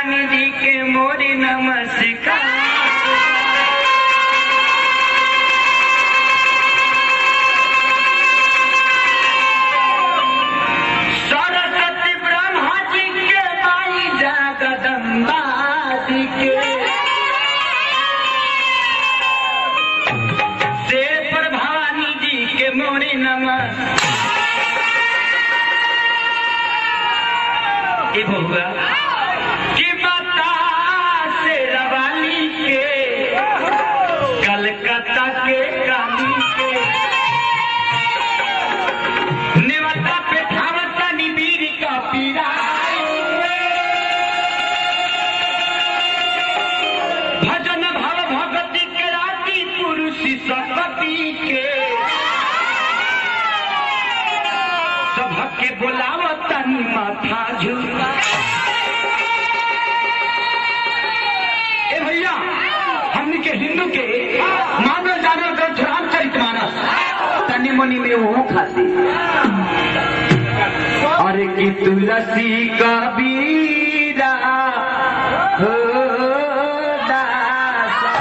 भवानी जी के मोरी नमस्कार। सरस्वती ब्रह्मा जी के माई जगदम्बा जी के शेर भवानी जी के मोरी नमस्कार। बहुआ कि माता से रवाली के कलकत्ता के काली के नेवता पे धावता निबीर का पीरा भजन भाव भगति के राती पुरुष सकती के सबके बोलावता नी माथा झुका। ए भैया हमने के हिंदू के मानव जानवर ग्रंथ रामचरितमानस तनी मनी में वो खाती अरे की तुलसी कबीरा हो दासा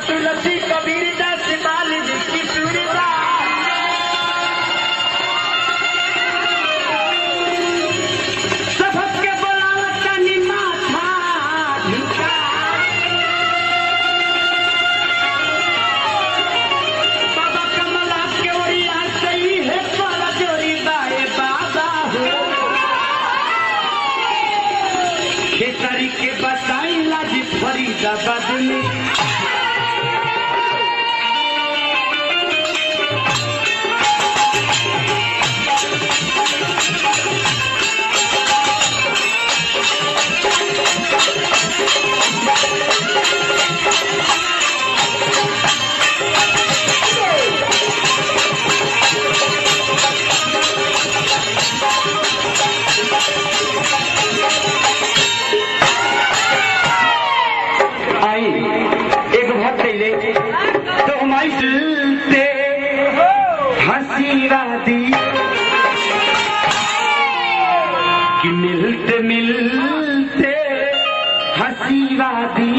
तुलसी कबीर दास बाल की सुरता सबके बोलावता नी माथा झुका। बाबा कमला के ओरिया सही है पर जोरी बाए बाबा हो खेसारी के बताई लाजी फरीदाबाद में आई एक बहुत पहले तो हमारी से हंसी वादी कि मिलते मिलते हंसी वादी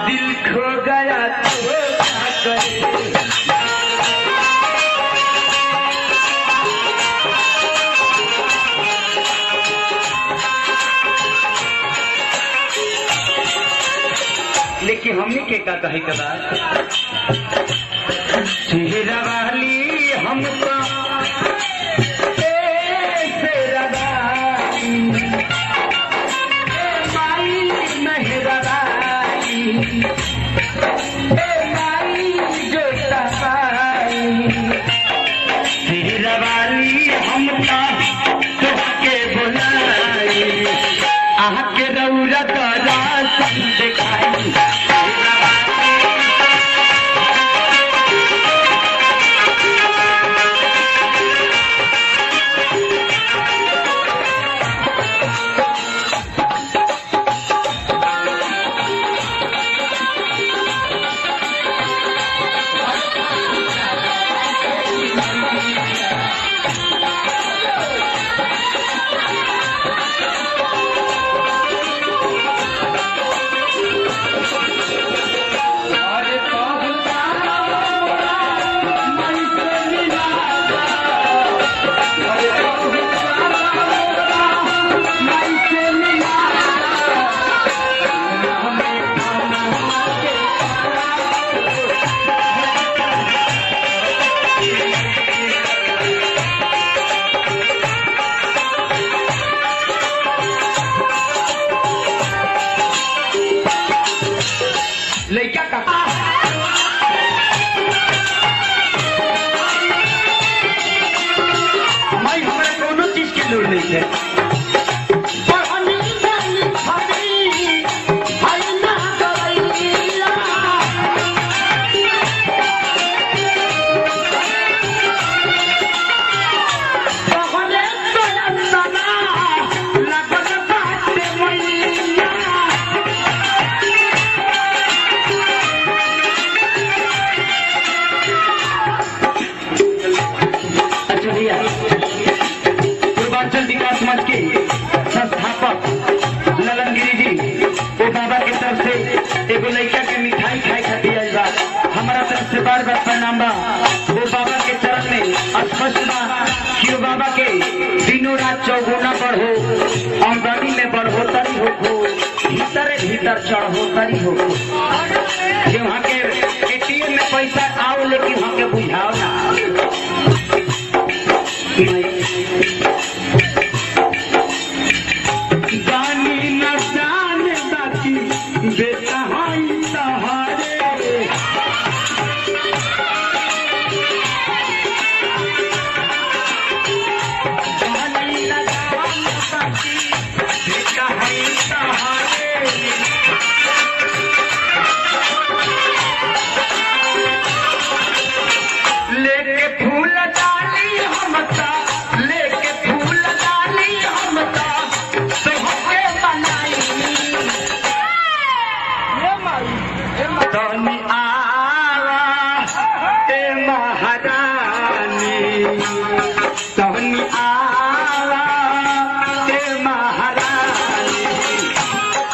दिल खो गया तो क्या करे। लेकिन हमने के का कहे कदा चेहरा वाली हमको वाली हमका के बुलाई आह के रौरा तरा दिखाई नाम बा वो बाबा के चरण में स्पष्ट बा कि वो बाबा के दिनों रात चौगुना बढ़ो, आमदनी में बढ़ोतरी हो, भीतर भीतर चढ़ोतरी हो। जो वहाँ के एटीएम में पैसा आओ लेकिन वहाँ के बुझाओ ना। जानी न जाने बाकी बेटा हाई सहारे, जानी न जाने बाकी बेटा हाई सहारे। लेके फूल डाली हमता, लेके फूल डाली हमता सबके बनाई। तनी आवा ए महारानी, तनी आवा ए महारानी,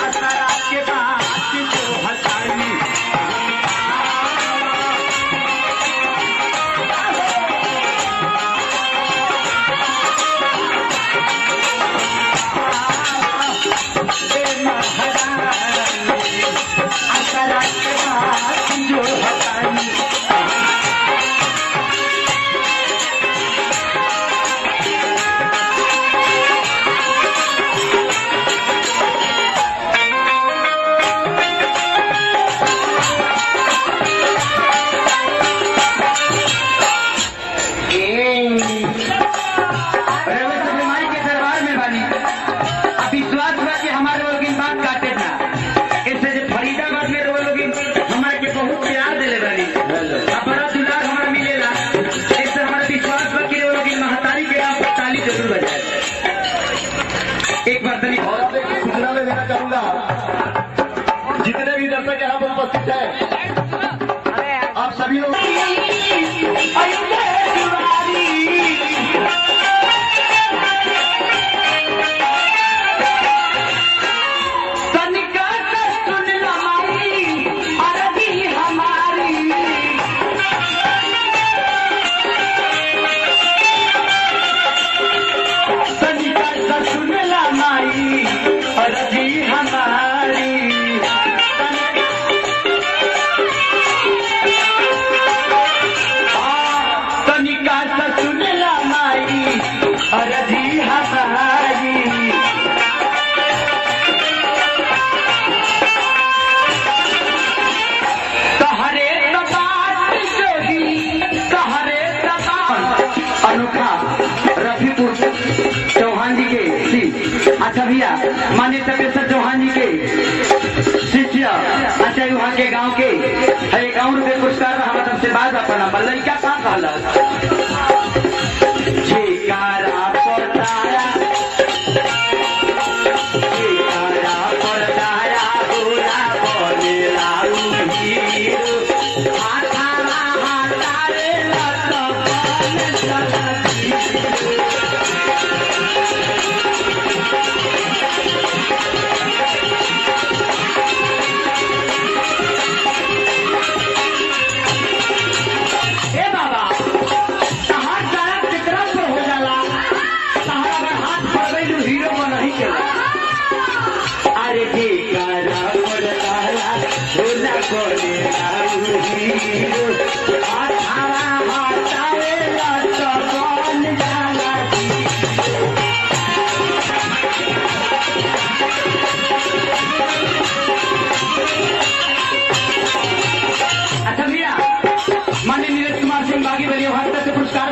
असरा के बात जो हटाई। एक बार सूचना में देना चाहूंगा, जितने भी दर्शक यहाँ पर उपस्थित हैं, आप सभी लोग अच्छा भैया मान्य तपेश्वर चौहान जी के शिष्य, अच्छा वहाँ के गांव के 1 रुपये पुरस्कार हमारे तरफ से बाद अपना लड़का का कहला माननीय नीरज कुमार सिंह बागी बलिया भारत से पुरस्कार